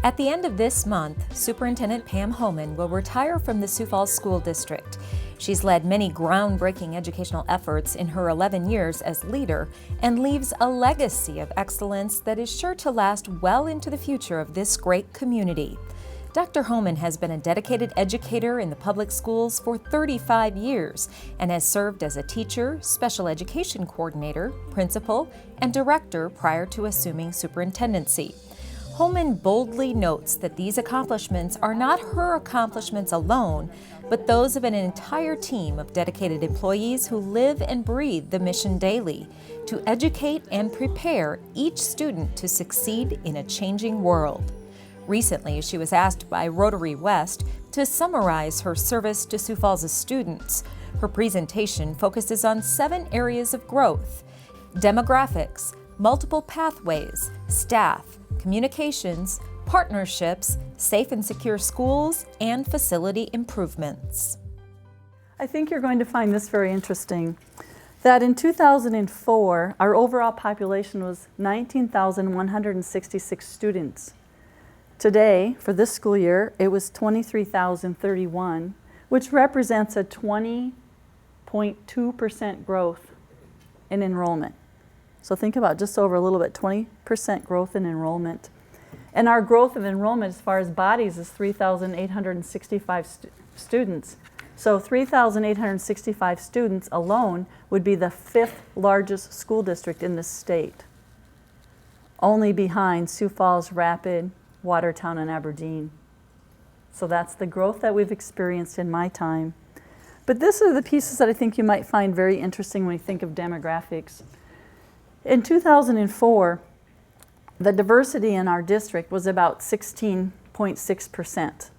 At the end of this month, Superintendent Pam Homan will retire from the Sioux Falls School District. She's led many groundbreaking educational efforts in her 11 years as leader and leaves a legacy of excellence that is sure to last well into the future of this great community. Dr. Homan has been a dedicated educator in the public schools for 35 years and has served as a teacher, special education coordinator, principal, and director prior to assuming superintendency. Homan boldly notes that these accomplishments are not her accomplishments alone, but those of an entire team of dedicated employees who live and breathe the mission daily to educate and prepare each student to succeed in a changing world. Recently, she was asked by Rotary West to summarize her service to Sioux Falls' students. Her presentation focuses on 7 areas of growth: demographics, multiple pathways, staff, communications, partnerships, safe and secure schools, and facility improvements. I think you're going to find this very interesting, that in 2004, our overall population was 19,166 students. Today, for this school year, it was 23,031, which represents a 20.2% growth in enrollment. So think about just over a little bit, 20% growth in enrollment. And our growth of enrollment as far as bodies is 3,865 students. So 3,865 students alone would be the 5th largest school district in the state, only behind Sioux Falls, Rapid, Watertown, and Aberdeen. So that's the growth that we've experienced in my time. But these are the pieces that I think you might find very interesting when you think of demographics. In 2004, the diversity in our district was about 16.6%.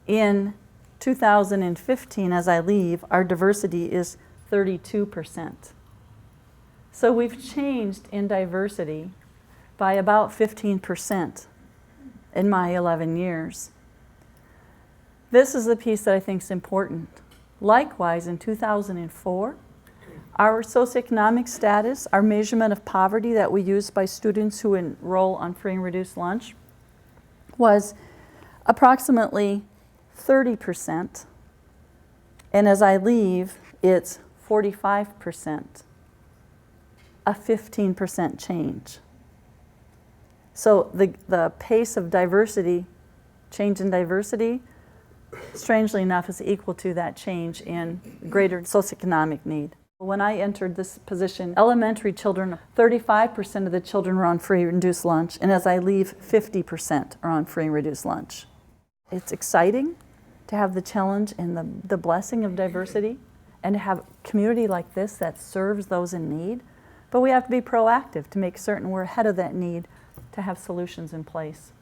In 2015, as I leave, our diversity is 32%. So we've changed in diversity by about 15% in my 11 years. This is the piece that I think is important. Likewise, in 2004, our socioeconomic status, our measurement of poverty that we use by students who enroll on free and reduced lunch, was approximately 30%. And as I leave, it's 45%, a 15% change. So the pace of diversity, change in diversity, strangely enough, is equal to that change in greater socioeconomic need. When I entered this position, elementary children, 35% of the children were on free and reduced lunch, and as I leave, 50% are on free and reduced lunch. It's exciting to have the challenge and the blessing of diversity and to have a community like this that serves those in need, but we have to be proactive to make certain we're ahead of that need to have solutions in place.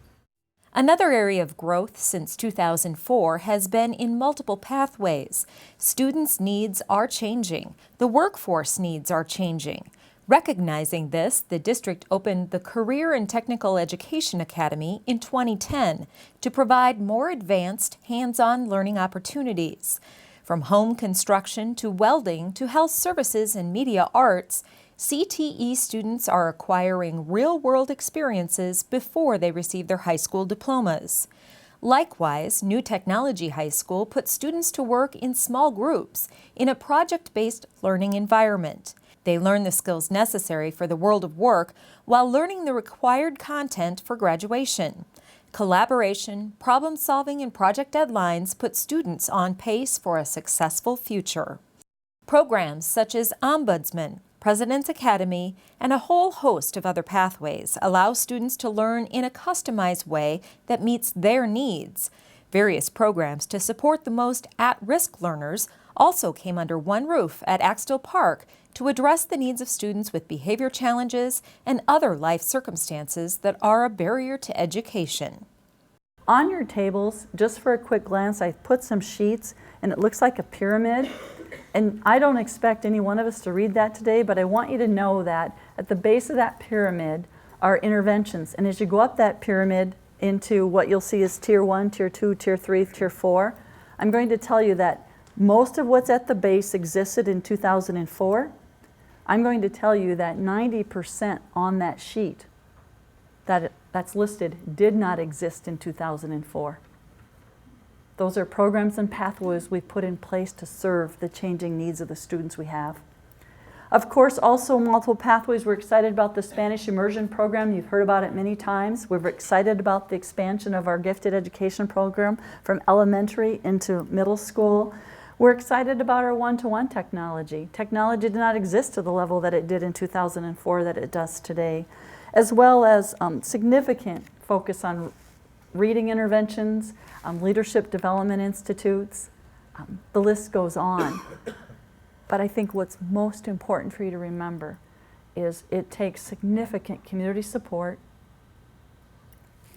Another area of growth since 2004 has been in multiple pathways. Students' needs are changing. The workforce needs are changing. Recognizing this, the district opened the Career and Technical Education Academy in 2010 to provide more advanced, hands-on learning opportunities. From home construction to welding to health services and media arts, CTE students are acquiring real-world experiences before they receive their high school diplomas. Likewise, New Technology High School puts students to work in small groups in a project-based learning environment. They learn the skills necessary for the world of work while learning the required content for graduation. Collaboration, problem-solving, and project deadlines put students on pace for a successful future. Programs such as Ombudsman, President's Academy, and a whole host of other pathways allow students to learn in a customized way that meets their needs. Various programs to support the most at-risk learners also came under one roof at Axtell Park to address the needs of students with behavior challenges and other life circumstances that are a barrier to education. On your tables, just for a quick glance, I put some sheets, and it looks like a pyramid. And I don't expect any one of us to read that today, but I want you to know that at the base of that pyramid are interventions. And as you go up that pyramid into what you'll see is Tier 1, Tier 2, Tier 3, Tier 4, I'm going to tell you that most of what's at the base existed in 2004. I'm going to tell you that 90% on that sheet that that's listed did not exist in 2004. Those are programs and pathways we've put in place to serve the changing needs of the students we have. Of course, also multiple pathways. We're excited about the Spanish immersion program. You've heard about it many times. We're excited about the expansion of our gifted education program from elementary into middle school. We're excited about our one-to-one technology. Technology did not exist to the level that it did in 2004 that it does today, as well as significant focus on reading interventions, leadership development institutes. The list goes on. But I think what's most important for you to remember is it takes significant community support,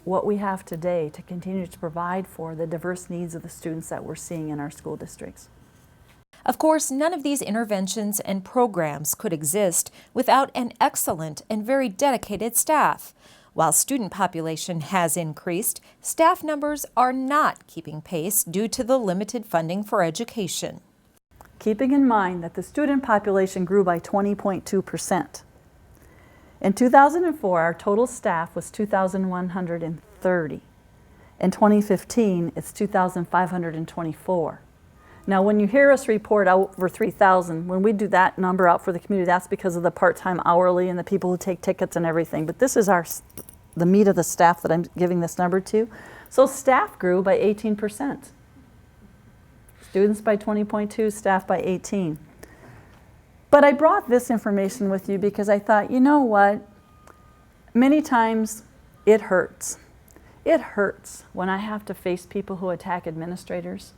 what we have today, to continue to provide for the diverse needs of the students that we're seeing in our school districts. Of course, none of these interventions and programs could exist without an excellent and very dedicated staff. While student population has increased, staff numbers are not keeping pace due to the limited funding for education. Keeping in mind that the student population grew by 20.2%. In 2004, our total staff was 2,130. In 2015, it's 2,524. Now, when you hear us report over 3,000, when we do that number out for the community, that's because of the part-time hourly and the people who take tickets and everything. But this is the meat of the staff that I'm giving this number to. So staff grew by 18%. Students by 20.2, staff by 18. But I brought this information with you because I thought, you know what? Many times it hurts. It hurts when I have to face people who attack administrators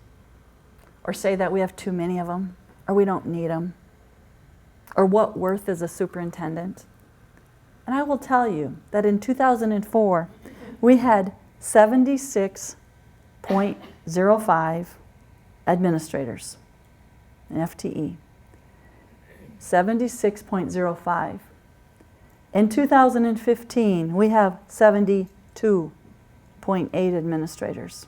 or say that we have too many of them or we don't need them or what worth is a superintendent. And I will tell you that in 2004, we had 76.05 administrators, an FTE, 76.05. In 2015, we have 72.8 administrators.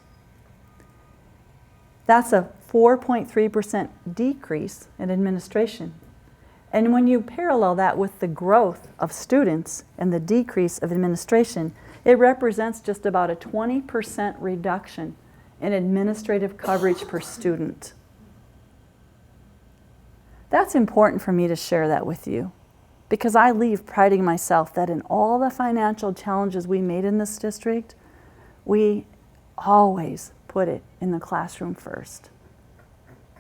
That's a 4.3% decrease in administration. And when you parallel that with the growth of students and the decrease of administration, it represents just about a 20% reduction in administrative coverage per student. That's important for me to share that with you because I leave priding myself that in all the financial challenges we made in this district, we always put it in the classroom first.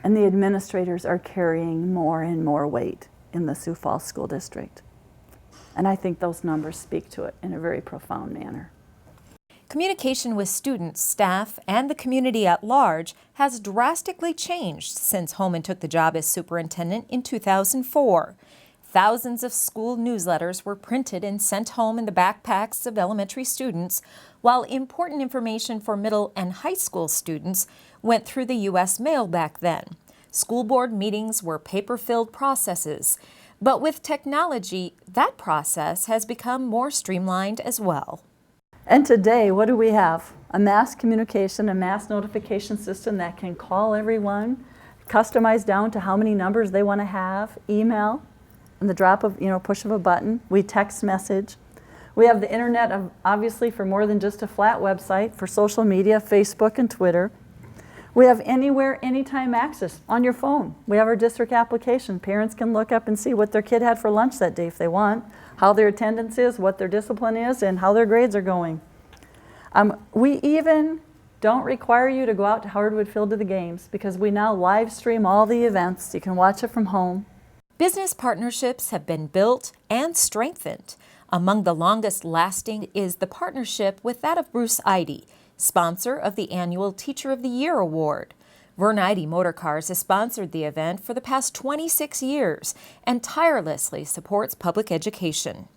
And the administrators are carrying more and more weight in the Sioux Falls School District. And I think those numbers speak to it in a very profound manner. Communication with students, staff, and the community at large has drastically changed since Homan took the job as superintendent in 2004. Thousands of school newsletters were printed and sent home in the backpacks of elementary students, while important information for middle and high school students went through the U.S. mail back then. School board meetings were paper-filled processes, but with technology, that process has become more streamlined as well. And today, what do we have? A mass communication, a mass notification system that can call everyone, customize down to how many numbers they want to have, email, and the drop of, push of a button. We text message. We have the internet, obviously, for more than just a flat website, for social media, Facebook and Twitter. We have anywhere, anytime access on your phone. We have our district application. Parents can look up and see what their kid had for lunch that day if they want, how their attendance is, what their discipline is, and how their grades are going. We even don't require you to go out to Howardwood Field to the games because we now live stream all the events. You can watch it from home. Business partnerships have been built and strengthened. Among the longest lasting is the partnership with that of Bruce Eide, sponsor of the annual Teacher of the Year Award. Vern Eide Motor Cars has sponsored the event for the past 26 years and tirelessly supports public education.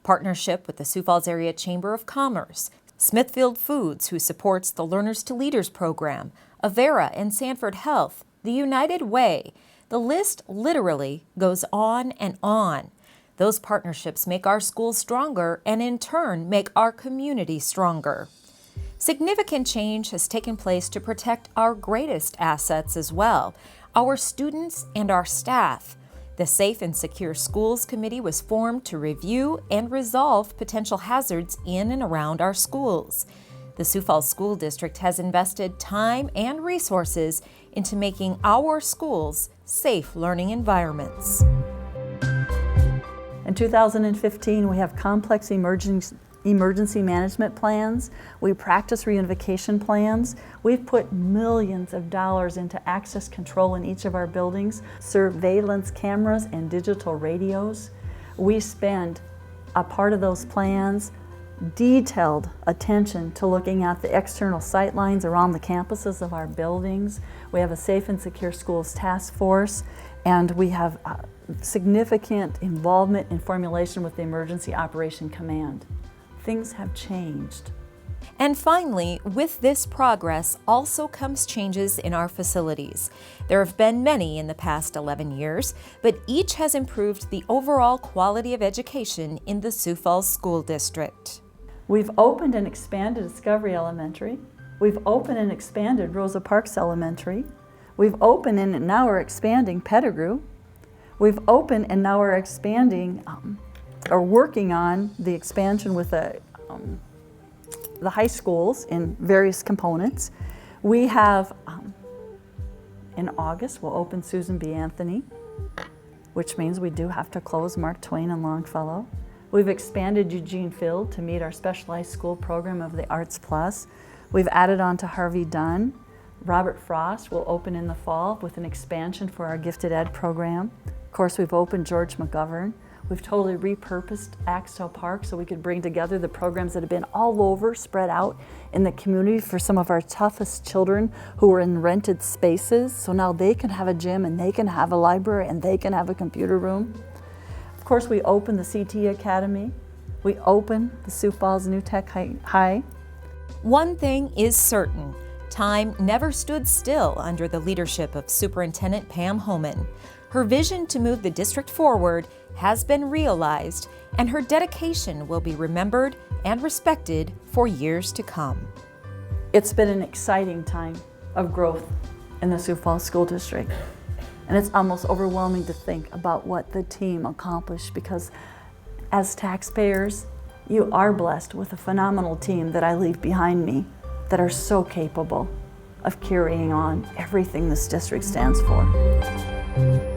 Partnership with the Sioux Falls Area Chamber of Commerce, Smithfield Foods, who supports the Learners to Leaders program, Avera and Sanford Health, the United Way. The list literally goes on and on. Those partnerships make our schools stronger and in turn make our community stronger. Significant change has taken place to protect our greatest assets as well, our students and our staff. The Safe and Secure Schools Committee was formed to review and resolve potential hazards in and around our schools. The Sioux Falls School District has invested time and resources into making our schools safe learning environments. In 2015, we have complex emergency management plans. We practice reunification plans. We've put millions of dollars into access control in each of our buildings, surveillance cameras and digital radios. We spend a part of those plans detailed attention to looking at the external sight lines around the campuses of our buildings. We have a Safe and Secure Schools Task Force, and we have significant involvement in formulation with the Emergency Operation Command. Things have changed. And finally, with this progress also comes changes in our facilities. There have been many in the past 11 years, but each has improved the overall quality of education in the Sioux Falls School District. We've opened and expanded Discovery Elementary. We've opened and expanded Rosa Parks Elementary. We've opened and now we're expanding Pettigrew. We've opened and now we're expanding or working on the expansion with the high schools in various components. We have, in August, we'll open Susan B. Anthony, which means we do have to close Mark Twain and Longfellow. We've expanded Eugene Field to meet our specialized school program of the Arts Plus. We've added on to Harvey Dunn. Robert Frost will open in the fall with an expansion for our gifted ed program. Of course, we've opened George McGovern. We've totally repurposed Axtell Park so we could bring together the programs that have been all over, spread out in the community for some of our toughest children who were in rented spaces. So now they can have a gym and they can have a library and they can have a computer room. Of course, we opened the CT Academy. We opened the Sioux Falls New Tech High. One thing is certain. Time never stood still under the leadership of Superintendent Pam Homan. Her vision to move the district forward has been realized, and her dedication will be remembered and respected for years to come. It's been an exciting time of growth in the Sioux Falls School District. And it's almost overwhelming to think about what the team accomplished, because as taxpayers, you are blessed with a phenomenal team that I leave behind me that are so capable of carrying on everything this district stands for.